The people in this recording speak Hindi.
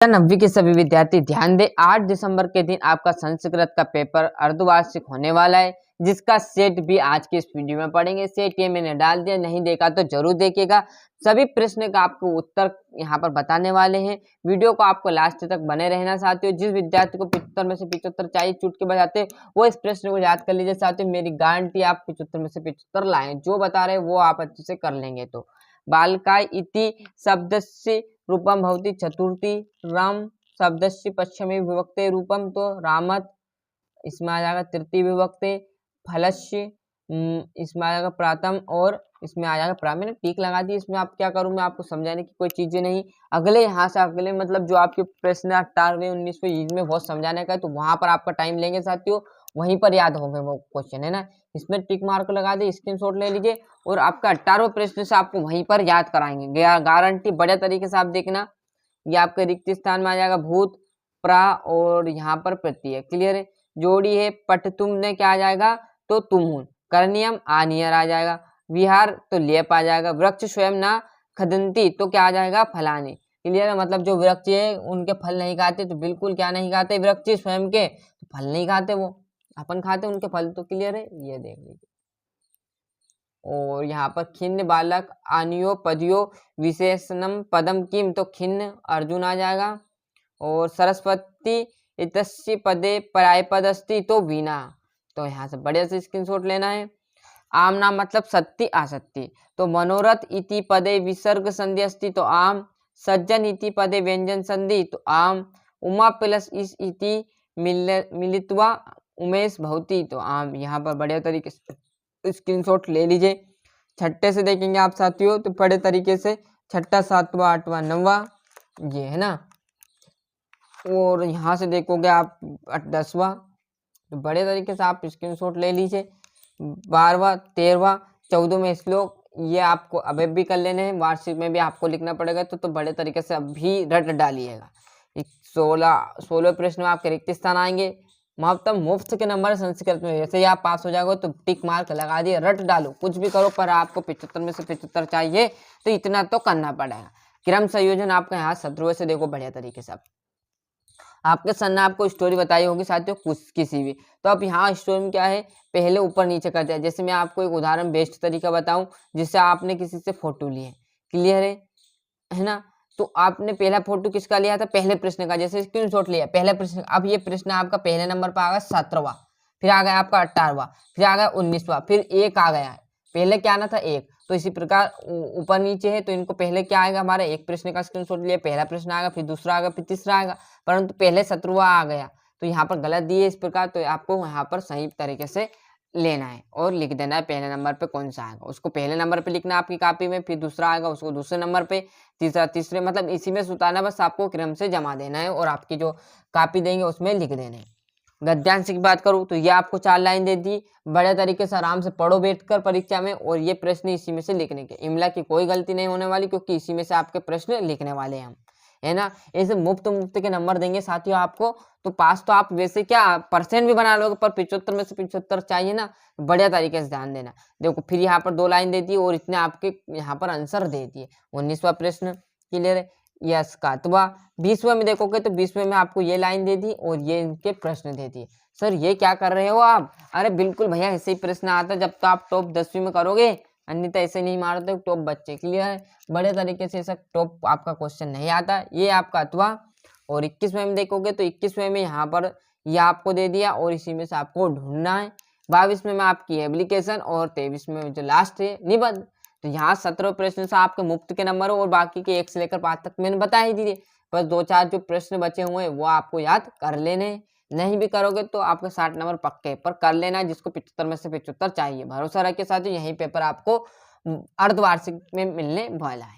नब्बे के सभी विद्यार्थी ध्यान दें, 8 दिसंबर के दिन आपका संस्कृत का पेपर अर्धवार्षिक होने वाला है, जिसका सेट भी आज के इस वीडियो में पढ़ेंगे। सेट ये मैंने डाल दिया, नहीं देखा तो जरूर देखिएगा। सभी प्रश्न का आपको उत्तर यहाँ पर बताने वाले हैं। वीडियो को आपको लास्ट तक बने रहना साथियों। जिस विद्यार्थी को 75 में से 75 चाहिए चुटकी बजाते, वो इस प्रश्न को याद कर लीजिए साथियों। मेरी गारंटी आप 75 में से 75 लाएं, जो बता रहे वो आप अच्छे से कर लेंगे। तो बालकाय इति शब्दस्य रूपम भवति चतुर्थी, राम शब्दस्य पश्चिमी विभक्ते रूपम, तो रामत इसमें आ जाएगा तृतीय विभक्ते, फलस्य इसमें आ जाएगा प्रथम, और इसमें आ जाएगा प्रा। मैंने टीक लगा दी। इसमें आप क्या करूँ, मैं आपको समझाने की कोई चीजें नहीं। अगले यहाँ से अगले मतलब जो आपके प्रश्न 18वें 19वें इसमें बहुत समझाने का है, तो वहां पर आपका टाइम लेंगे साथियों, वहीं पर याद होंगे वो क्वेश्चन, है ना। इसमें टिक मार्क लगा दे, स्क्रीनशॉट ले लीजिए, और आपका 18वां प्रश्न से आपको वहीं पर याद कराएंगे, गारंटी। बढ़िया तरीके से आप देखना। ये आपके रिक्त स्थान में आ जाएगा भूत, प्रा, और यहाँ पर प्रत्यय। क्लियर है। जोड़ी है पट तुम ने क्या आ जाएगा, तो तुम। करनियम आनियर आ जाएगा। विहार तो लेप आ जाएगा। वृक्ष स्वयं ना खदंती, तो क्या आ जाएगा, फलानी। क्लियर है। मतलब जो वृक्ष है उनके फल नहीं खाते, तो बिल्कुल क्या नहीं खाते, वृक्ष स्वयं के तो फल नहीं खाते, वो अपन खाते उनके फल। तो क्लियर है, ये देख लीजिए। और यहाँ पर खिन्न बालक आनियो पदियो विशेषणम पदम किम, तो खिन्न अर्जुन आ जाएगा। और सरस्वती इतस्य पदे पराय पद अस्ति, तो वीणा। तो यहाँ से बढ़िया से स्क्रीनशॉट लेना है। आम नाम मतलब सत्य आसक्ति, तो मनोरथ इति पदे विसर्ग संधि अस्ति, तो आम। सज्जन इति पदे व्यंजन संधि, तो आम। उमा प्लस इस इति मिलित्वा उमेश भवति, तो आम। यहाँ पर बढ़िया तरीके से स्क्रीनशॉट ले लीजिए। छठे से देखेंगे आप साथियों, तो बड़े तरीके से छठा, सातवां, आठवां, नौवां, ये है ना। और यहाँ से देखोगे आप 10वां, तो बड़े तरीके से आप स्क्रीनशॉट ले लीजिए। 12वां, 13वां, 14वें श्लोक, ये आपको अभी भी कर लेने हैं। वार्षिक में भी आपको लिखना पड़ेगा, तो बड़े तरीके से अभी रट डालिएगा। 16 प्रश्न में आपके रिक्त स्थान आएंगे। मतलब मुफ्त के नंबर संस्कृत में, जैसे ही आप पास हो जाओगे तो टिक मार्क लगा दिए, रट डालो, कुछ भी करो, पर आपको 75 में से 75 चाहिए, तो इतना तो करना पड़ेगा। क्रम संयोजन आपका यहाँ 17वें से देखो बढ़िया तरीके से। आपके सर ने आपको स्टोरी बताई होगी साथियों, कुछ किसी भी, तो अब यहाँ स्टोरी में क्या है, पहले ऊपर नीचे करते हैं। जैसे मैं आपको एक उदाहरण बेस्ट तरीका बताऊं, जिससे आपने किसी से फोटो लिए, क्लियर है ना। तो आपने पहला फोटो किसका लिया था, पहले प्रश्न का, जैसे स्क्रीनशॉट लिया पहले प्रश्न। अब ये प्रश्न आपका पहले नंबर पर आ गया 17वां, फिर आ गया आपका 18वां, फिर आ गया 19वां, फिर एक आ गया है। पहले क्या आना था, एक। तो इसी प्रकार ऊपर नीचे है, तो इनको पहले क्या आएगा, हमारा एक प्रश्न का स्क्रीनशॉट लिया, पहला प्रश्न आएगा, फिर दूसरा आएगा, फिर तीसरा आएगा, परंतु पहले 17वां आ गया, तो यहाँ पर गलत दिए इस प्रकार। तो आपको यहाँ पर सही तरीके से लेना है और लिख देना है पहले नंबर पे कौन सा आएगा, उसको पहले नंबर पे लिखना है आपकी कॉपी में, फिर दूसरा आएगा उसको दूसरे नंबर पे, तीसरा तीसरे, मतलब इसी में सुताना, बस आपको क्रम से जमा देना है और आपकी जो कॉपी देंगे उसमें लिख देना है। गद्यांश की बात करूं तो ये आपको 4 लाइन दे दी, बड़े तरीके से आराम से पढ़ो बैठकर परीक्षा में, और ये प्रश्न इसी में से लिखने के। इमला की कोई गलती नहीं होने वाली, क्योंकि इसी में से आपके प्रश्न लिखने वाले हैं हम, है ना। ऐसे मुफ्त के नंबर देंगे साथियों आपको, तो पास तो आप वैसे क्या परसेंट भी बना लोगे, पर 75 में से 75 चाहिए ना, बढ़िया तरीके से ध्यान देना। देखो फिर यहाँ पर 2 लाइन दे दी और इतने आपके यहाँ पर आंसर दे दिए। 19वां प्रश्न, क्लियर है, यस का। तो 20वें में देखोगे तो 20वें में आपको ये लाइन दे दी और ये इनके प्रश्न दे दिए। सर ये क्या कर रहे हो आप, अरे बिल्कुल भैया ऐसे ही प्रश्न आता है जब तो आप टॉप 10वीं में करोगे, अन्यथा ऐसे नहीं मारते टॉप बच्चे, क्लियर है। बड़े तरीके से ऐसा टॉप आपका क्वेश्चन नहीं आता। ये आपका अथवा। और 21वें में देखोगे तो 21वें में यहाँ पर यह आपको दे दिया और इसी में से आपको ढूंढना है। 22वें में आपकी एप्लीकेशन और 23वें में जो लास्ट है निबंध। तो यहाँ 17 प्रश्न से आपके मुफ्त के नंबर हो और बाकी के 1 से लेकर 5 तक मैंने बता ही दिए। बस 2-4 जो प्रश्न बचे हुए हैं वो आपको याद कर लेने। नहीं भी करोगे तो आपके 60 नंबर पक्के, पर कर लेना जिसको 75 में से 75 चाहिए। भरोसा रख के साथ यही पेपर आपको अर्धवार्षिक में मिलने वाला है।